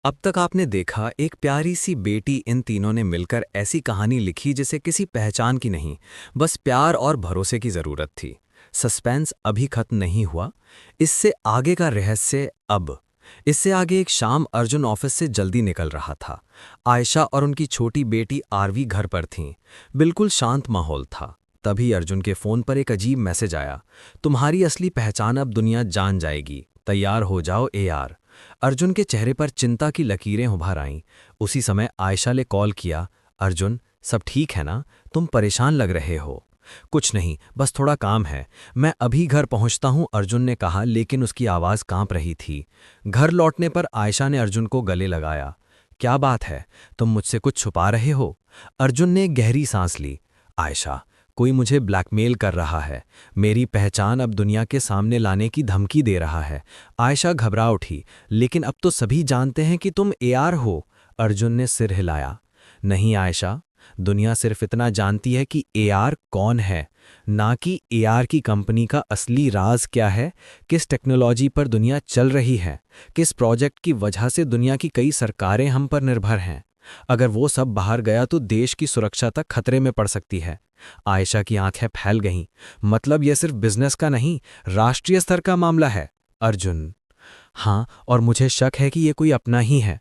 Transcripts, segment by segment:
अब तक आपने देखा एक प्यारी सी बेटी इन तीनों ने मिलकर ऐसी कहानी लिखी जिसे किसी पहचान की नहीं, बस प्यार और भरोसे की जरूरत थी। सस्पेंस अभी खत्म नहीं हुआ। इससे आगे का रहस्य अब। इससे आगे एक शाम अर्जुन ऑफिस से जल्दी निकल रहा था। आयशा और उनकी छोटी बेटी आरवी घर पर थीं। बिल्कुल शांत माहौल था। तभी अर्जुन के फोन पर एक अजीब मैसेज आया। तुम्हारी असली पहचान अब दुनिया जान जाएगी, तैयार हो जाओ AR। अर्जुन के चेहरे पर चिंता की लकीरें उभर आईं। उसी समय आयशा ने कॉल किया। अर्जुन, सब ठीक है ना? तुम परेशान लग रहे हो। कुछ नहीं, बस थोड़ा काम है, मैं अभी घर पहुंचता हूं, अर्जुन ने कहा, लेकिन उसकी आवाज़ कांप रही थी। घर लौटने पर आयशा ने अर्जुन को गले लगाया। क्या बात है, तुम मुझसे कुछ छुपा रहे हो? अर्जुन ने गहरी सांस ली। आयशा, कोई मुझे ब्लैकमेल कर रहा है। मेरी पहचान अब दुनिया के सामने लाने की धमकी दे रहा है। आयशा घबरा उठी। लेकिन अब तो सभी जानते हैं कि तुम AR हो। अर्जुन ने सिर हिलाया। नहीं आयशा, दुनिया सिर्फ इतना जानती है कि AR कौन है, ना कि AR की कंपनी का असली राज क्या है, किस टेक्नोलॉजी पर दुनिया चल रही है, किस प्रोजेक्ट की वजह से दुनिया की कई सरकारें हम पर निर्भर हैं। अगर वो सब बाहर गया तो देश की सुरक्षा तक खतरे में पड़ सकती है। आयशा की आंखें फैल गईं। मतलब यह सिर्फ बिजनेस का नहीं, राष्ट्रीय स्तर का मामला है। अर्जुन, हाँ, और मुझे शक है कि यह कोई अपना ही है।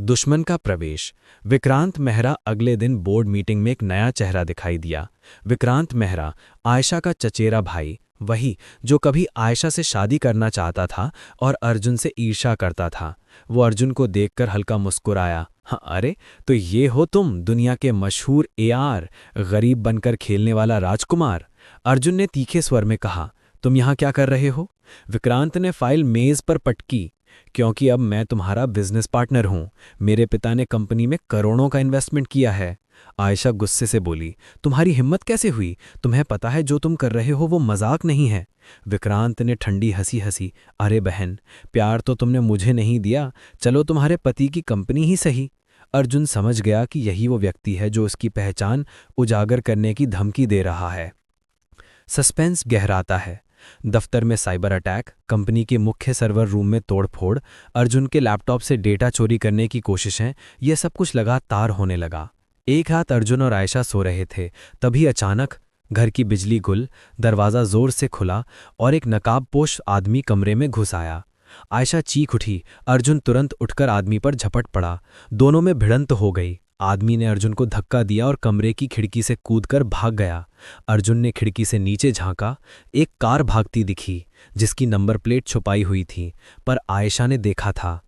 दुश्मन का प्रवेश। विक्रांत मेहरा। अगले दिन बोर्ड मीटिंग में एक नया चेहरा दिखाई दिया। विक्रांत मेहरा, आयशा का चचेरा भाई, वही जो कभी आयशा से शादी करना चाहता था और अर्जुन से ईर्ष्या करता था। वो अर्जुन को देखकर हल्का मुस्कुराया। हाँ, अरे तो ये हो तुम, दुनिया के मशहूर AR, गरीब बनकर खेलने वाला राजकुमार। अर्जुन ने तीखे स्वर में कहा। तुम यहाँ क्या कर रहे हो? विक्रांत ने फाइल मेज पर पटकी। क्योंकि अब मैं तुम्हारा बिजनेस पार्टनर हूं। मेरे पिता ने कंपनी में करोड़ों का इन्वेस्टमेंट किया है। आयशा गुस्से से बोली। तुम्हारी हिम्मत कैसे हुई? तुम्हें पता है जो तुम कर रहे हो वो मजाक नहीं है। विक्रांत ने ठंडी हंसी हंसी। अरे बहन, प्यार तो तुमने मुझे नहीं दिया, चलो तुम्हारे पति की कंपनी ही सही। अर्जुन समझ गया कि यही वो व्यक्ति है जो उसकी पहचान उजागर करने की धमकी दे रहा है। सस्पेंस गहराता है। दफ्तर में साइबर अटैक, कंपनी के मुख्य सर्वर रूम में तोड़फोड़, अर्जुन के लैपटॉप से डेटा चोरी करने की कोशिशें, यह सब कुछ लगातार होने लगा। एक रात अर्जुन और आयशा सो रहे थे। तभी अचानक घर की बिजली गुल, दरवाज़ा जोर से खुला और एक नकाबपोश आदमी कमरे में घुस आया। आयशा चीख उठी। अर्जुन तुरंत उठकर आदमी पर झपट पड़ा। दोनों में भिड़ंत हो गई। आदमी ने अर्जुन को धक्का दिया और कमरे की खिड़की से कूदकर भाग गया। अर्जुन ने खिड़की से नीचे झांका। एक कार भागती दिखी जिसकी नंबर प्लेट छुपाई हुई थी, पर आयशा ने देखा था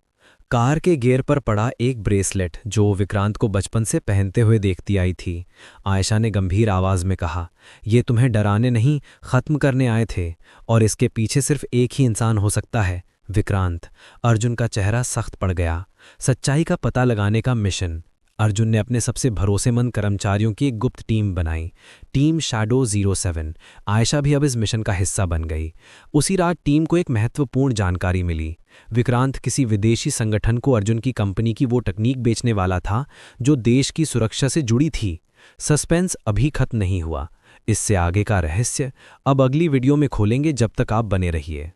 कार के गियर पर पड़ा एक ब्रेसलेट जो वो विक्रांत को बचपन से पहनते हुए देखती आई थी। आयशा ने गंभीर आवाज में कहा, ये तुम्हें डराने नहीं, खत्म करने आए थे, और इसके पीछे सिर्फ एक ही इंसान हो सकता है, विक्रांत। अर्जुन का चेहरा सख्त पड़ गया। सच्चाई का पता लगाने का मिशन। अर्जुन ने अपने सबसे भरोसेमंद कर्मचारियों की एक गुप्त टीम बनाई, टीम शैडो 07। आयशा भी अब इस मिशन का हिस्सा बन गई। उसी रात टीम को एक महत्वपूर्ण जानकारी मिली। विक्रांत किसी विदेशी संगठन को अर्जुन की कंपनी की वो तकनीक बेचने वाला था जो देश की सुरक्षा से जुड़ी थी। सस्पेंस अभी खत्म नहीं हुआ। इससे आगे का रहस्य अब अगली वीडियो में खोलेंगे। जब तक आप बने रहिए।